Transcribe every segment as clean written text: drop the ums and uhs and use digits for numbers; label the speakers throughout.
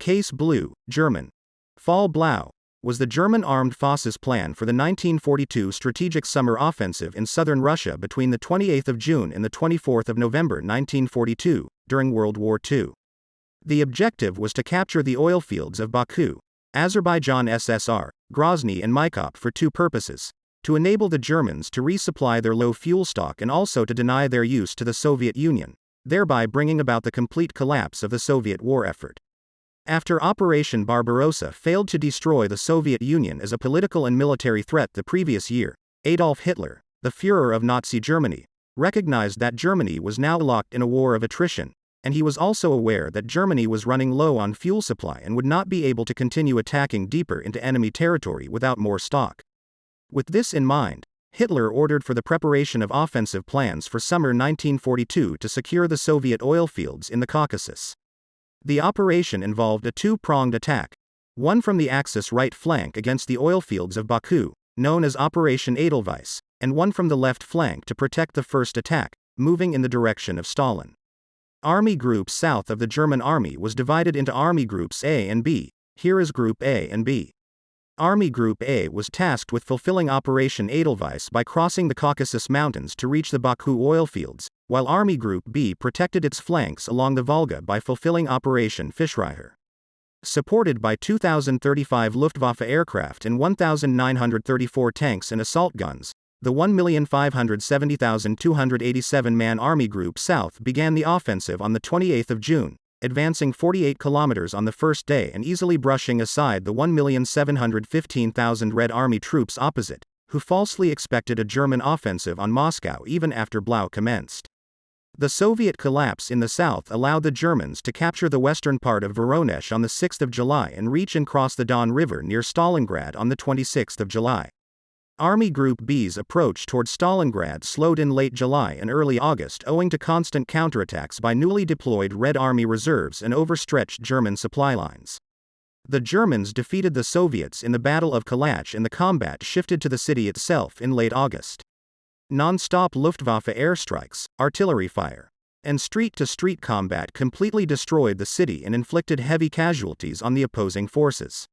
Speaker 1: Case Blau, German. Fall Blau, was the German armed forces plan for the 1942 strategic summer offensive in southern Russia between the 28th of June and the 24th of November 1942, during World War II. The objective was to capture the oil fields of Baku, Azerbaijan SSR, Grozny and Maikop for two purposes: to enable the Germans to resupply their low fuel stock and also to deny their use to the Soviet Union, thereby bringing about the complete collapse of the Soviet war effort. After Operation Barbarossa failed to destroy the Soviet Union as a political and military threat the previous year, Adolf Hitler, the Führer of Nazi Germany, recognized that Germany was now locked in a war of attrition, and he was also aware that Germany was running low on fuel supply and would not be able to continue attacking deeper into enemy territory without more stock. With this in mind, Hitler ordered for the preparation of offensive plans for summer 1942 to secure the Soviet oil fields in the Caucasus. The operation involved a two-pronged attack, one from the Axis right flank against the oil fields of Baku, known as Operation Edelweiss, and one from the left flank to protect the first attack, moving in the direction of Stalin. Army Group south of the German army was divided into Army Groups A and B. Here is Group A and B. Army Group A was tasked with fulfilling Operation Edelweiss by crossing the Caucasus Mountains to reach the Baku oil fields, while Army Group B protected its flanks along the Volga by fulfilling Operation Fischreicher. Supported by 2,035 Luftwaffe aircraft and 1,934 tanks and assault guns, the 1,570,287-man Army Group South began the offensive on the 28th of June, advancing 48 kilometers on the first day and easily brushing aside the 1,715,000 Red Army troops opposite, who falsely expected a German offensive on Moscow even after Blau commenced. The Soviet collapse in the south allowed the Germans to capture the western part of Voronezh on the 6th of July and reach and cross the Don River near Stalingrad on the 26th of July. Army Group B's approach toward Stalingrad slowed in late July and early August owing to constant counterattacks by newly deployed Red Army reserves and overstretched German supply lines. The Germans defeated the Soviets in the Battle of Kalach and the combat shifted to the city itself in late August. Non-stop Luftwaffe airstrikes, artillery fire, and street-to-street combat completely destroyed the city and inflicted heavy casualties on the opposing forces.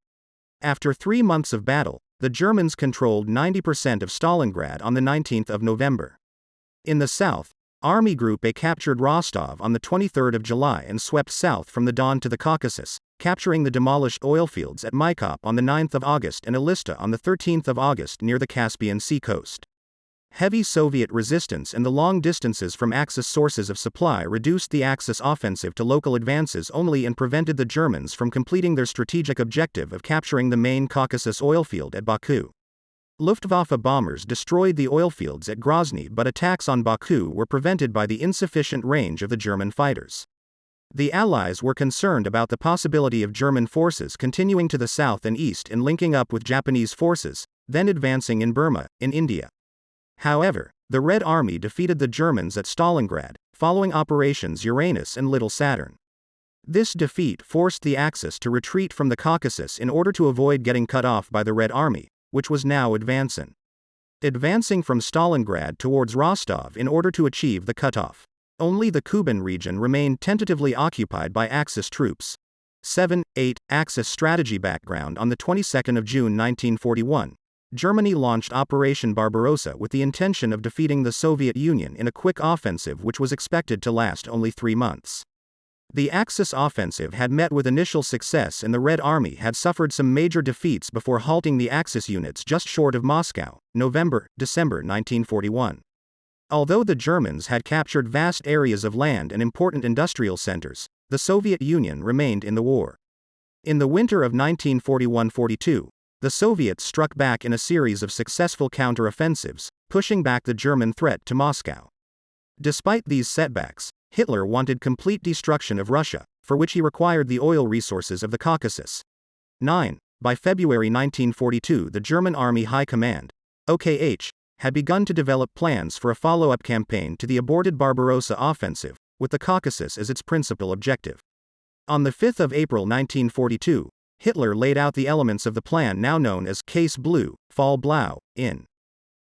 Speaker 1: After 3 months of battle, the Germans controlled 90% of Stalingrad on the 19th of November. In the south, Army Group A captured Rostov on the 23rd of July and swept south from the Don to the Caucasus, capturing the demolished oil fields at Maikop on the 9th of August and Elista on the 13th of August near the Caspian Sea coast. Heavy Soviet resistance and the long distances from Axis sources of supply reduced the Axis offensive to local advances only and prevented the Germans from completing their strategic objective of capturing the main Caucasus oil field at Baku. Luftwaffe bombers destroyed the oil fields at Grozny, but attacks on Baku were prevented by the insufficient range of the German fighters. The Allies were concerned about the possibility of German forces continuing to the south and east and linking up with Japanese forces, then advancing in Burma, in India. However, the Red Army defeated the Germans at Stalingrad, following Operations Uranus and Little Saturn. This defeat forced the Axis to retreat from the Caucasus in order to avoid getting cut off by the Red Army, which was now advancing from Stalingrad towards Rostov in order to achieve the cutoff. Only the Kuban region remained tentatively occupied by Axis troops. 7-8 Axis strategy background. On the 22nd of June 1941, Germany launched Operation Barbarossa with the intention of defeating the Soviet Union in a quick offensive which was expected to last only 3 months. The Axis offensive had met with initial success and the Red Army had suffered some major defeats before halting the Axis units just short of Moscow, December 1941. Although the Germans had captured vast areas of land and important industrial centers, the Soviet Union remained in the war. In the winter of 1941-42, the Soviets struck back in a series of successful counter-offensives, pushing back the German threat to Moscow. Despite these setbacks, Hitler wanted complete destruction of Russia, for which he required the oil resources of the Caucasus. 9. By February 1942, the German Army High Command, OKH, had begun to develop plans for a follow-up campaign to the aborted Barbarossa offensive, with the Caucasus as its principal objective. On the 5th of April 1942, Hitler laid out the elements of the plan now known as Case Blau, Fall Blau, in